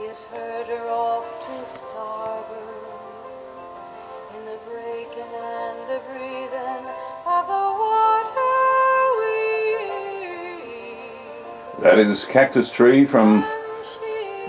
is heard her off to starboard, in the breaking and the breathing of the water we. That is Cactus Tree from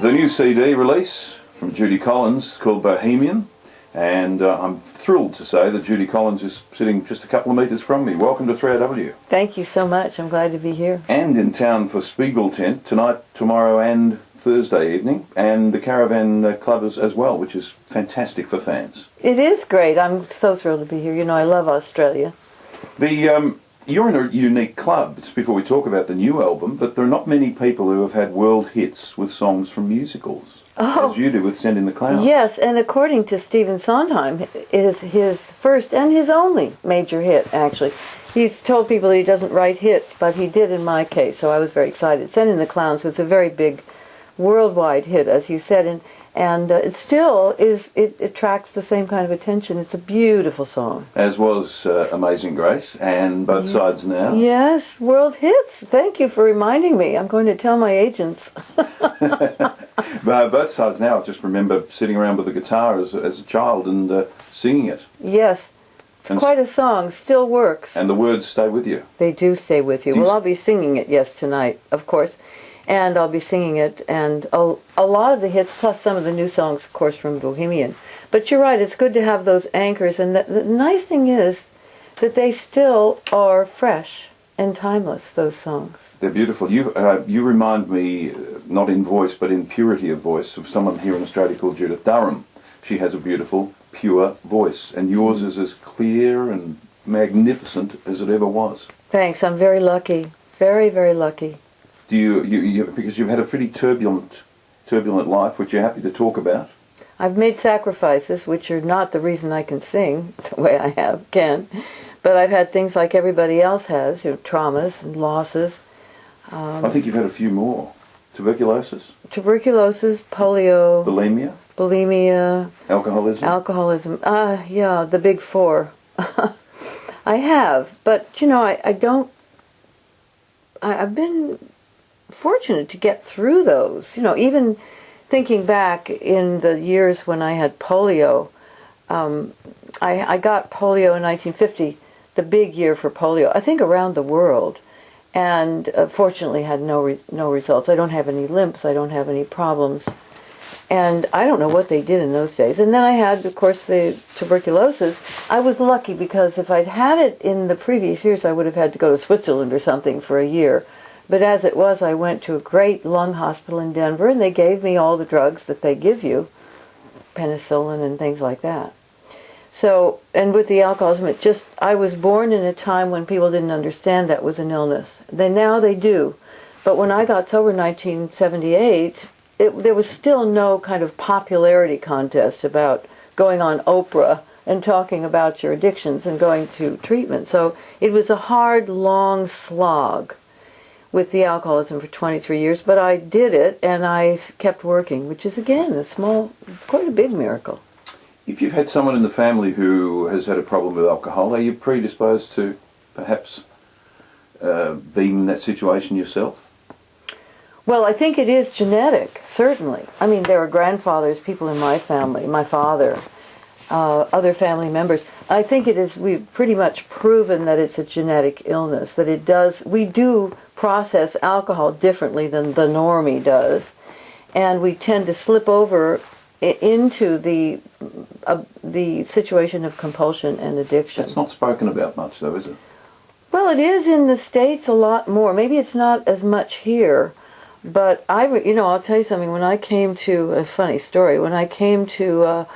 the new CD release from Judy Collins called Bohemian. And I'm thrilled to say that Judy Collins is sitting just a couple of metres from me. Welcome to 3AW. Thank you so much. I'm glad to be here. And in town for Spiegel Tent tonight, tomorrow and Thursday evening, and the Caravan Club as well, which is fantastic for fans. It is great. I'm so thrilled to be here. You know, I love Australia. You're in a unique club. It's before we talk about the new album, but there are not many people who have had world hits with songs from musicals. Oh, as you do with Send in the Cloud. Yes, and according to Stephen Sondheim, is his first and his only major hit, actually. He's told people that he doesn't write hits, but he did in my case, so I was very excited. Send in the Clowns was a very big worldwide hit, as you said, and it still is, it attracts the same kind of attention. It's a beautiful song. As was Amazing Grace and Both Sides Now. Yes, world hits. Thank you for reminding me. I'm going to tell my agents. Both Sides Now, I just remember sitting around with the guitar as a child and singing it. Yes, it's quite a song, still works. And the words stay with you. They do stay with you. Well, I'll be singing it, tonight, of course. And I'll be singing it, and a lot of the hits, plus some of the new songs, of course, from Bohemian. But you're right, it's good to have those anchors, and the nice thing is that they still are fresh and timeless, those songs. They're beautiful. You remind me, not in voice, but in purity of voice, of someone here in Australia called Judith Durham. She has a beautiful, pure voice, and yours is as clear and magnificent as it ever was. Thanks, I'm very lucky. Very, very lucky. Do you because you've had a pretty turbulent life, which you're happy to talk about? I've made sacrifices, which are not the reason I can sing the way I can. But I've had things like everybody else has, traumas and losses. I think you've had a few more. Tuberculosis, polio, bulimia, alcoholism. Yeah, the big four. I have, but I don't. I've been fortunate to get through those. Even thinking back in the years when I had polio, I got polio in 1950, the big year for polio, I think around the world, and fortunately had no results. I don't have any limps, I don't have any problems, and I don't know what they did in those days. And then I had, of course, the tuberculosis. I was lucky because if I'd had it in the previous years, I would have had to go to Switzerland or something for a year. But as it was, I went to a great lung hospital in Denver, and they gave me all the drugs that they give you, penicillin and things like that. So, and with the alcoholism, I was born in a time when people didn't understand that was an illness. Now they do. But when I got sober in 1978, there was still no kind of popularity contest about going on Oprah and talking about your addictions and going to treatment. So it was a hard, long slog with the alcoholism for 23 years, but I did it, and I kept working, which is, again, quite a big miracle. If you've had someone in the family who has had a problem with alcohol, are you predisposed to perhaps being in that situation yourself? Well, I think it is genetic, certainly. I mean, there are grandfathers, people in my family, my father, other family members. I think we've pretty much proven that it's a genetic illness, that we do process alcohol differently than the normie does, and we tend to slip over into the situation of compulsion and addiction. It's not spoken about much, though, is it? Well, it is in the States a lot more. Maybe it's not as much here, but I'll tell you something. When I came to, a funny story, when I came to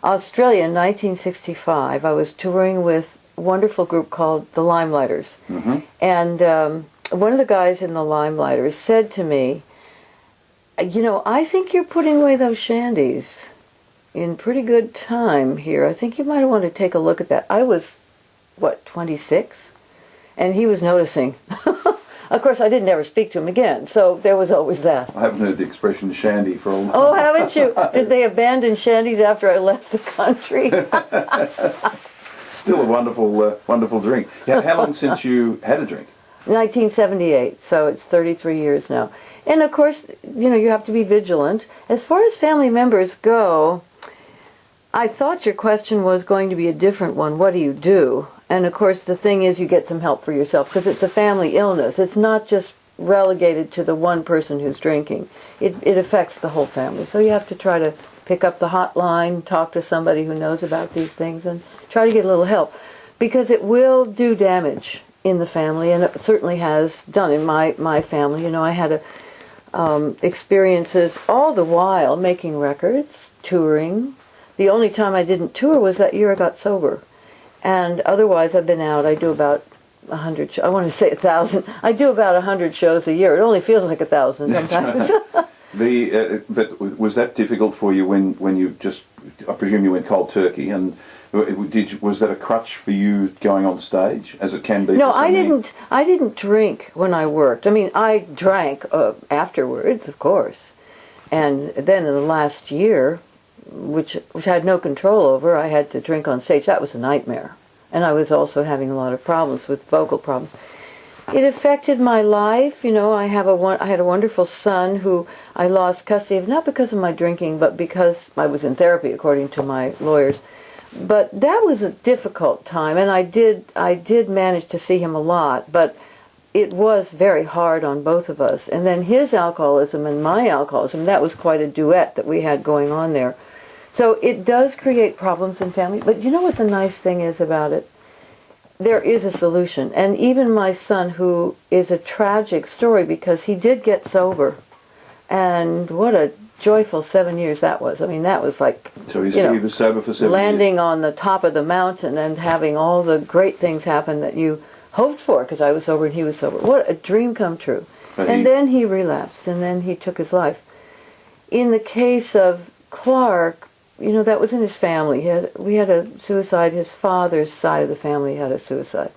Australia in 1965, I was touring with a wonderful group called the Limelighters. Mm-hmm. And one of the guys in the Limelighters said to me, I think you're putting away those shandies in pretty good time here. I think you might want to take a look at that. I was, 26? And he was noticing. Of course, I didn't ever speak to him again, so there was always that. I haven't heard the expression shandy for a long time. Oh, haven't you? Did they abandon shandies after I left the country? Still a wonderful drink. Yeah, how long since you had a drink? 1978, so it's 33 years now. And of course, you have to be vigilant. As far as family members go, I thought your question was going to be a different one. What do you do? And of course, the thing is you get some help for yourself because it's a family illness. It's not just relegated to the one person who's drinking. It affects the whole family. So you have to try to pick up the hotline, talk to somebody who knows about these things, and try to get a little help. Because it will do damage in the family, and it certainly has done in my family. I had experiences all the while making records, touring. The only time I didn't tour was that year I got sober. And otherwise I've been out. I do about 100, I want to say 1,000. I do about 100 shows a year. It only feels like 1,000 sometimes. Right. But was that difficult for you when you just, I presume you went cold turkey, and was that a crutch for you going on stage, as it can be? No, I didn't drink when I worked. I mean, I drank afterwards, of course. And then in the last year, which I had no control over, I had to drink on stage. That was a nightmare. And I was also having a lot of problems with vocal problems. It affected my life. I had a wonderful son who I lost custody of, not because of my drinking, but because I was in therapy, according to my lawyers. But that was a difficult time, and I did manage to see him a lot, but it was very hard on both of us. And then his alcoholism and my alcoholism, that was quite a duet that we had going on there. So it does create problems in family, but you know what the nice thing is about it? There is a solution. And even my son, who is a tragic story because he did get sober, and what a joyful 7 years that was. I mean, that was like, so he was sober for 7 years. Landing on the top of the mountain and having all the great things happen that you hoped for, because I was sober and he was sober. What a dream come true. And then he relapsed, and then he took his life. In the case of Clark, that was in his family. We had a suicide. His father's side of the family had a suicide.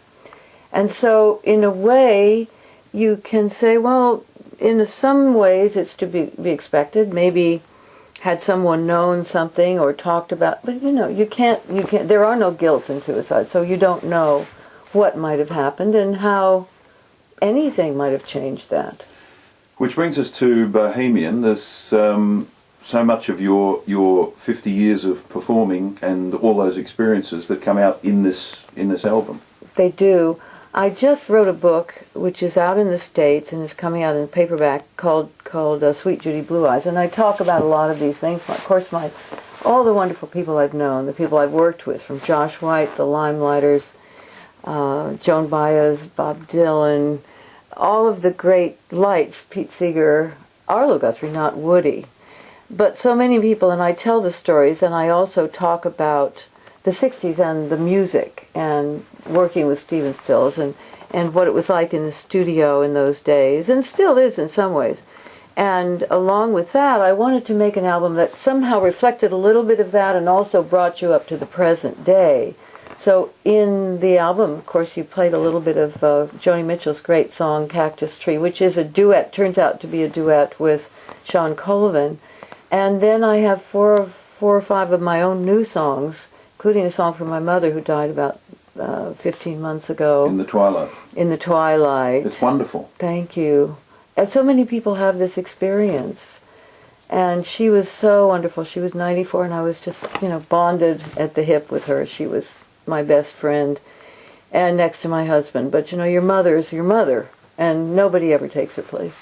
And so, in a way, you can say, well, in some ways it's to be expected. Maybe had someone known something or talked about, but you can't, there are no guilts in suicide, so you don't know what might have happened and how anything might have changed that. Which brings us to Bohemian. There's so much of your 50 years of performing and all those experiences that come out in this album. They do. I just wrote a book which is out in the States and is coming out in paperback called Sweet Judy Blue Eyes, and I talk about a lot of these things. Of course, all the wonderful people I've known, the people I've worked with, from Josh White, the Limelighters, Joan Baez, Bob Dylan, all of the great lights, Pete Seeger, Arlo Guthrie, not Woody. But so many people, and I tell the stories, and I also talk about the 60s and the music and working with Stephen Stills and what it was like in the studio in those days, and still is in some ways. And along with that, I wanted to make an album that somehow reflected a little bit of that and also brought you up to the present day. So in the album, of course, you played a little bit of Joni Mitchell's great song, Cactus Tree, which is a duet, turns out to be a duet with Sean Colvin. And then I have four or five of my own new songs, including a song from my mother who died about 15 months ago. In the Twilight. In the Twilight. It's wonderful. Thank you. And so many people have this experience. And she was so wonderful. She was 94, and I was just, bonded at the hip with her. She was my best friend, and next to my husband. But, your mother is your mother, and nobody ever takes her place.